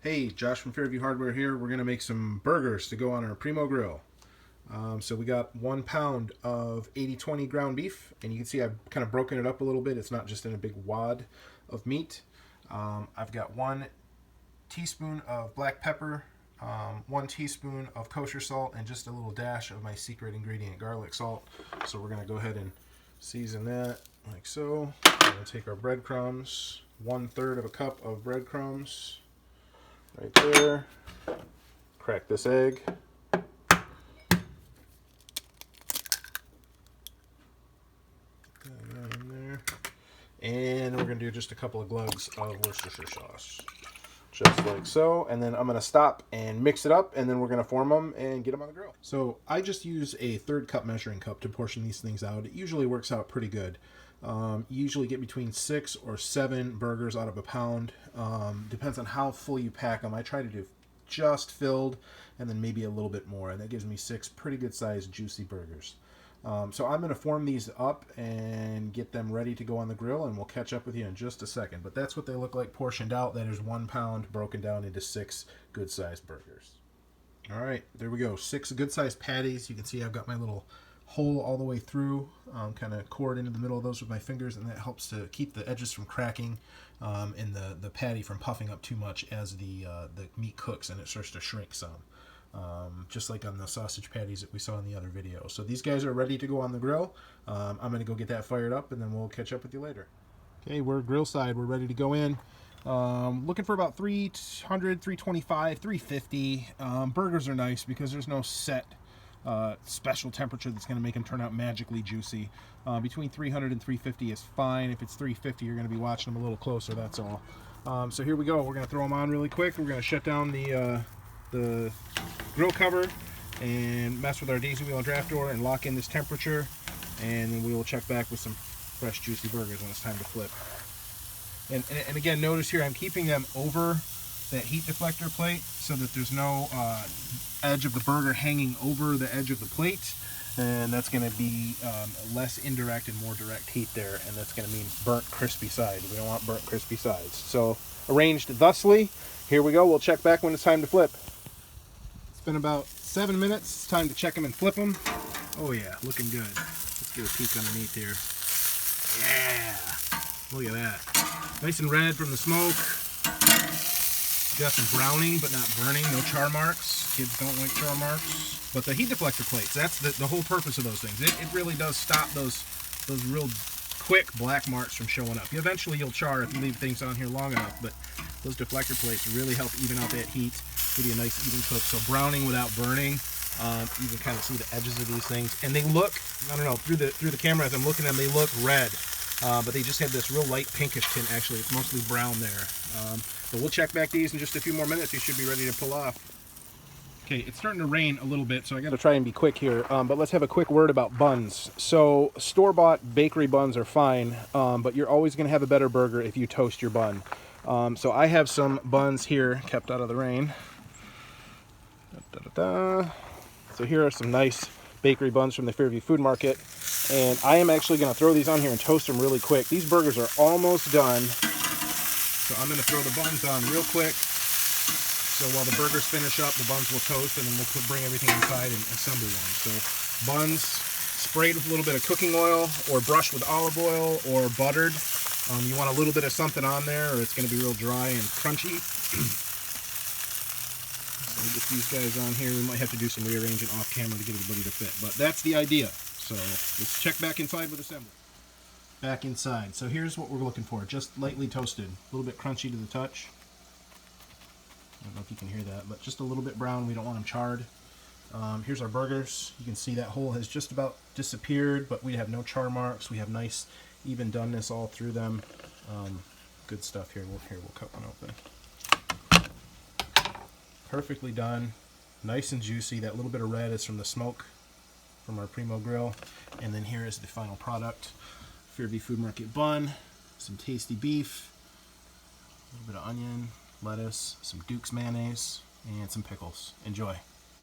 Hey, Josh from Fairview Hardware here. We're going to make some burgers to go on our Primo grill. So we got 1 pound of 80/20 ground beef, and you can see I've kind of broken it up a little bit. It's not just in a big wad of meat. I've got 1 teaspoon of black pepper, 1 teaspoon of kosher salt, and just a little dash of my secret ingredient, garlic salt. So we're going to go ahead and season that like so. We're going to take our breadcrumbs, 1/3 of a cup of breadcrumbs. Right there. Crack this egg. Put that in there. And we're going to do just a couple of glugs of Worcestershire sauce. Just like so. And then I'm going to stop and mix it up, and then we're going to form them and get them on the grill. So I just use a 1/3 cup measuring cup to portion these things out. It usually works out pretty good. You usually get between 6 or 7 burgers out of a pound. Depends on how full you pack them. I try to do just filled and then maybe a little bit more, and that gives me 6 pretty good sized juicy burgers. So I'm going to form these up and get them ready to go on the grill, and we'll catch up with you in just a second. But that's what they look like portioned out. That is 1 pound broken down into 6 good sized burgers. All right, there we go. 6 good sized patties. You can see I've got my little hole all the way through, kind of core it into the middle of those with my fingers, and that helps to keep the edges from cracking and the patty from puffing up too much as the meat cooks and it starts to shrink some, just like on the sausage patties that we saw in the other video. So these guys are ready to go on the grill. I'm going to go get that fired up, and then we'll catch up with you later. Okay, we're grill side. We're ready to go in. Looking for about 300, 325, 350. Burgers are nice because there's no set special temperature that's going to make them turn out magically juicy. Between 300 and 350 is fine. If it's 350, you're going to be watching them a little closer, that's all. So here we go. We're going to throw them on really quick. We're going to shut down the grill cover and mess with our daisy wheel and draft door and lock in this temperature, and then we will check back with some fresh juicy burgers when it's time to flip. And again, notice here I'm keeping them over that heat deflector plate so that there's no edge of the burger hanging over the edge of the plate, and that's going to be less indirect and more direct heat there, and that's going to mean burnt crispy sides. We don't want burnt crispy sides. So arranged thusly, here we go. We'll check back when it's time to flip. It's been about 7 minutes. It's time to check them and flip them. Oh yeah, looking good. Let's get a peek underneath here. Yeah, look at that. Nice and red from the smoke. Got some browning, but not burning. No char marks. Kids don't like char marks. But the heat deflector plates, that's the whole purpose of those things. It really does stop those real quick black marks from showing up. Eventually you'll char if you leave things on here long enough, but those deflector plates really help even out that heat, give you a nice even cook. So browning without burning. You can kind of see the edges of these things, and they look, I don't know, through the camera as I'm looking at them, they look red. But they just have this real light pinkish tint. Actually, it's mostly brown there. But we'll check back these in just a few more minutes. You should be ready to pull off. Okay, it's starting to rain a little bit, so I got to try and be quick here. But let's have a quick word about buns. So store-bought bakery buns are fine, but you're always going to have a better burger if you toast your bun. So I have some buns here kept out of the rain. So here are some nice bakery buns from the Fairview Food Market, and I am actually going to throw these on here and toast them really quick. These burgers are almost done, so I'm going to throw the buns on real quick. So while the burgers finish up, the buns will toast, and then we'll bring everything inside and assemble one. So buns sprayed with a little bit of cooking oil, or brushed with olive oil, or buttered. You want a little bit of something on there, or it's going to be real dry and crunchy. So we'll get these guys on here. We might have to do some rearranging off camera to get everybody to fit, but that's the idea. So let's check back inside with assembly. Back inside. So here's what we're looking for. Just lightly toasted. A little bit crunchy to the touch. I don't know if you can hear that, but just a little bit brown. We don't want them charred. Here's our burgers. You can see that hole has just about disappeared, but we have no char marks. We have nice even doneness all through them. Good stuff here. We'll cut one open. Perfectly done. Nice and juicy. That little bit of red is from the smoke from our Primo grill. And then here is the final product. Fairview Food Market bun, some tasty beef, a little bit of onion, lettuce, some Duke's mayonnaise, and some pickles. Enjoy.